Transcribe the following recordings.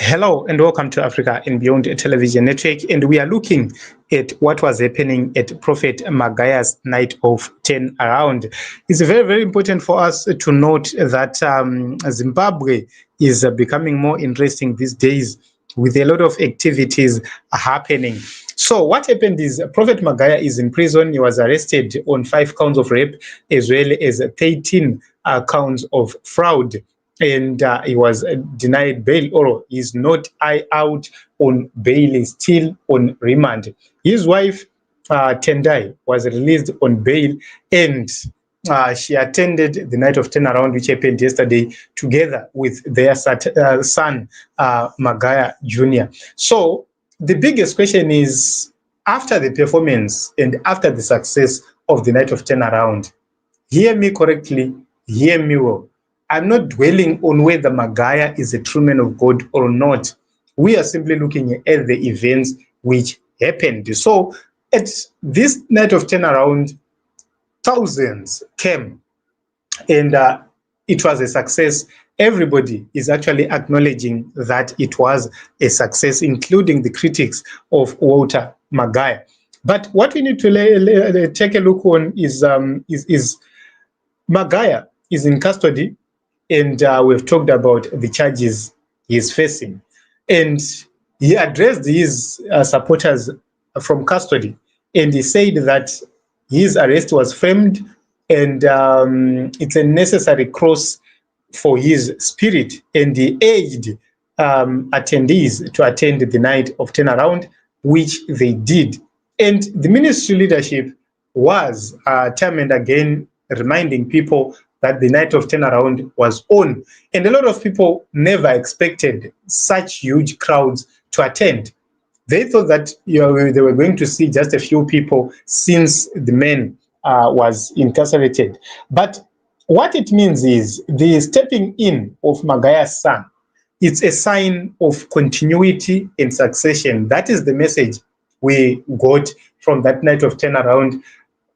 Hello and welcome to Africa and Beyond Television Network, and we are looking at what was happening at Prophet Magaya's night of 10 around. It's very, very important for us to note that Zimbabwe is becoming more interesting these days with a lot of activities happening. So what happened is Prophet Magaya is in prison. He was arrested on 5 counts of rape as well as 13 counts of fraud. And he was denied bail, or is not out on bail, is still on remand. His wife, Tendai, was released on bail, and she attended the night of 10 around, which happened yesterday, together with their son, Magaya Jr. So the biggest question is, after the performance and after the success of the night of 10 around, hear me correctly, hear me well. I'm not dwelling on whether Magaya is a true man of God or not. We are simply looking at the events which happened. So at this night of 10 around, thousands came, and it was a success. Everybody is actually acknowledging that it was a success, including the critics of Walter Magaya. But what we need to take a look on is Magaya is in custody, and we've talked about the charges he's facing. And he addressed his supporters from custody, and he said that his arrest was framed, and it's a necessary cross for his spirit, and he urged attendees to attend the night of 10 around, which they did. And the ministry leadership was time and again reminding people that the night of 10 around was on. And a lot of people never expected such huge crowds to attend. They thought that they were going to see just a few people since the man was incarcerated. But what it means is the stepping in of Magaya's son, it's a sign of continuity and succession. That is the message we got from that night of 10 around.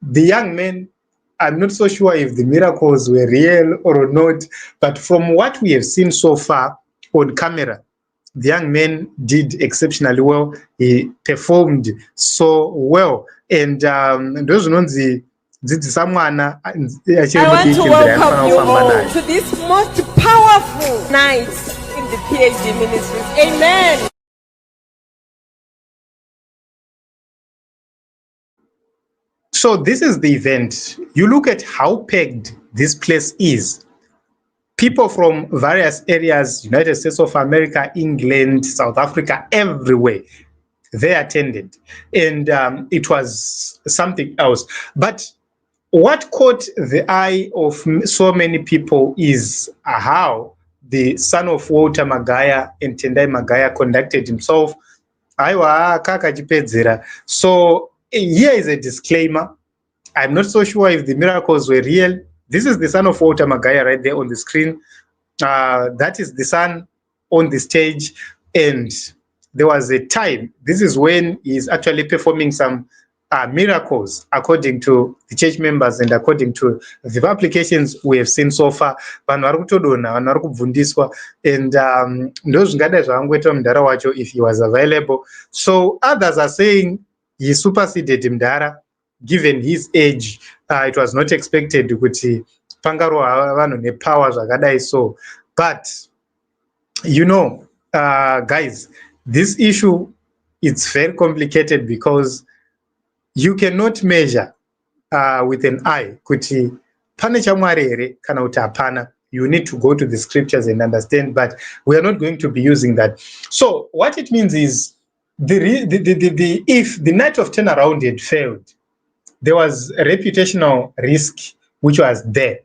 The young man, I'm not so sure if the miracles were real or not, but from what we have seen so far on camera, the young man did exceptionally well. He performed so well. And those ones, I want to welcome you all to this most powerful night in the PhD ministries. Amen. So this is the event. You look at how packed this place is. People from various areas, United States of America, England, South Africa, everywhere, they attended. And it was something else. But what caught the eye of so many people is how the son of Walter Magaya and Tendai Magaya conducted himself. So here is a disclaimer. I'm not so sure if the miracles were real. This is the son of Walter Magaya right there on the screen. That is the son on the stage. And there was a time, this is when he's actually performing some miracles according to the church members and according to the applications we have seen so far. And if he was available. So others are saying he superseded Mdara. Given his age, it was not expected kuti pangarohwa vanhu nepower zvakadai so. But guys, this issue, it's very complicated because you cannot measure with an eye kuti pane chamwari here kana kuti hapana. You need to go to the scriptures and understand, but we are not going to be using that. So what it means is if the night of 10 around had failed, there was a reputational risk which was there,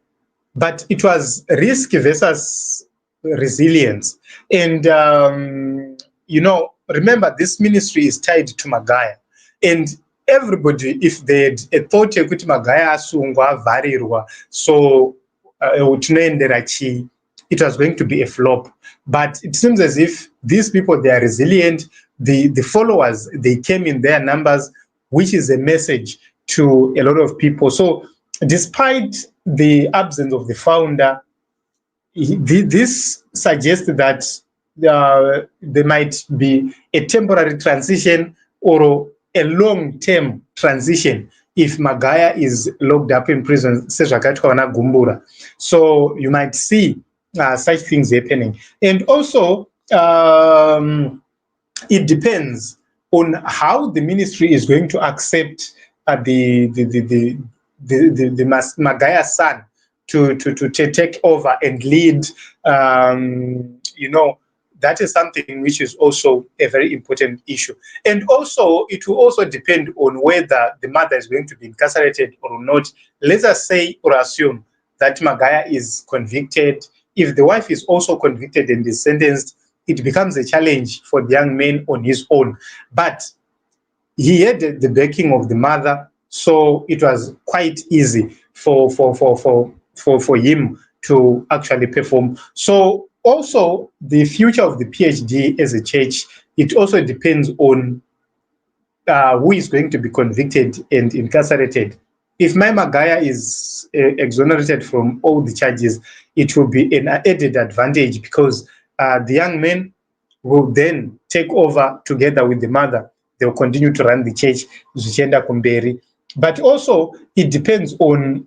but it was risk versus resilience. And remember, this ministry is tied to Magaya, and everybody, if they had thought kuti Magaya asungwa varirwa, so it was going to be a flop. But it seems as if these people, they are resilient. The followers, they came in their numbers, which is a message to a lot of people. So despite the absence of the founder, this suggests that there might be a temporary transition or a long-term transition if Magaya is locked up in prison. So you might see such things happening. And also, it depends on how the ministry is going to accept the Magaya son to take over and lead. That is something which is also a very important issue. And also, it will also depend on whether the mother is going to be incarcerated or not. Let us say or assume that Magaya is convicted. If the wife is also convicted and is sentenced, it becomes a challenge for the young man on his own. But he had the backing of the mother, so it was quite easy for him to actually perform. So also the future of the PhD as a church, it also depends on who is going to be convicted and incarcerated. If my Magaya is exonerated from all the charges, it will be an added advantage because the young men will then take over together with the mother. They'll continue to run the church, Zuchenda Kumberi. But also, it depends on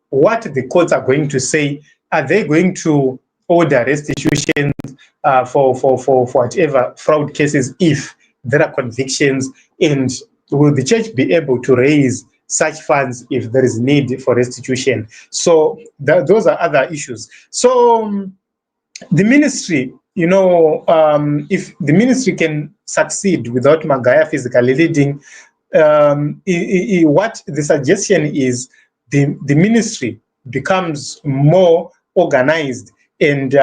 what the courts are going to say. Are they going to order restitution for whatever fraud cases if there are convictions? And will the church be able to raise such funds if there is need for restitution? So those are other issues. So the ministry, if the ministry can succeed without Magaya physically leading, what the suggestion is, the ministry becomes more organized and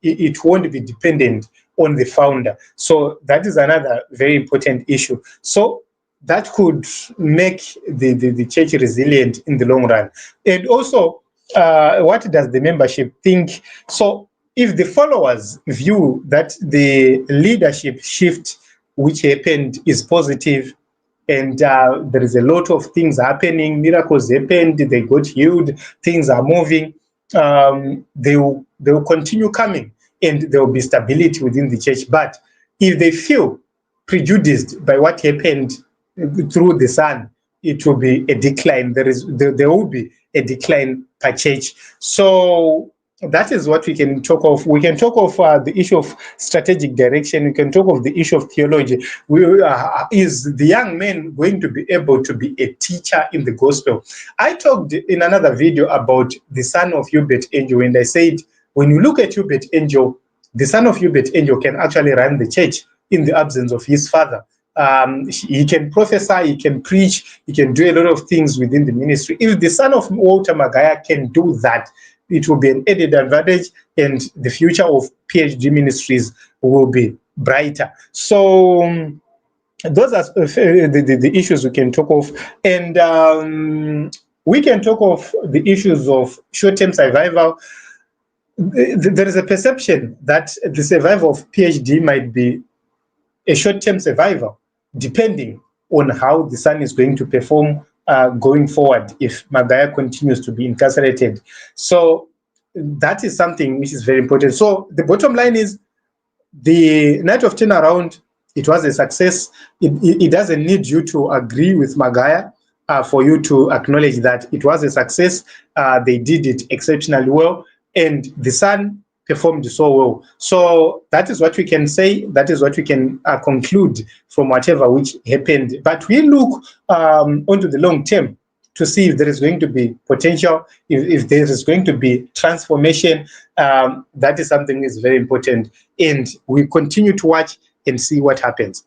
it won't be dependent on the founder. So that is another very important issue. So that could make the church resilient in the long run. And also, what does the membership think? So if the followers view that the leadership shift which happened is positive, and there is a lot of things happening, miracles happened, they got healed, things are moving, they will continue coming and there will be stability within the church. But if they feel prejudiced by what happened through the son, it will be a decline. There will be a decline per church. So that is what we can talk of. We can talk of the issue of strategic direction. We can talk of the issue of theology. Is the young man going to be able to be a teacher in the gospel? I talked in another video about the son of Hubert Angel, and I said, when you look at Hubert Angel, the son of Hubert Angel can actually run the church in the absence of his father. He can prophesy, he can preach, he can do a lot of things within the ministry. If the son of Walter Magaya can do that, it will be an added advantage and the future of PhD ministries will be brighter. So those are the issues we can talk of. And we can talk of the issues of short-term survival. There is a perception that the survival of PhD might be a short-term survival, depending on how the son is going to perform going forward if Magaya continues to be incarcerated. So that is something which is very important. So the bottom line is the night of turnaround, it was a success. It doesn't need you to agree with Magaya for you to acknowledge that it was a success. They did it exceptionally well, and the son performed so well. So that is what we can say. That is what we can conclude from whatever which happened. But we look onto the long term to see if there is going to be potential, if there is going to be transformation. That is something that is very important. And we continue to watch and see what happens.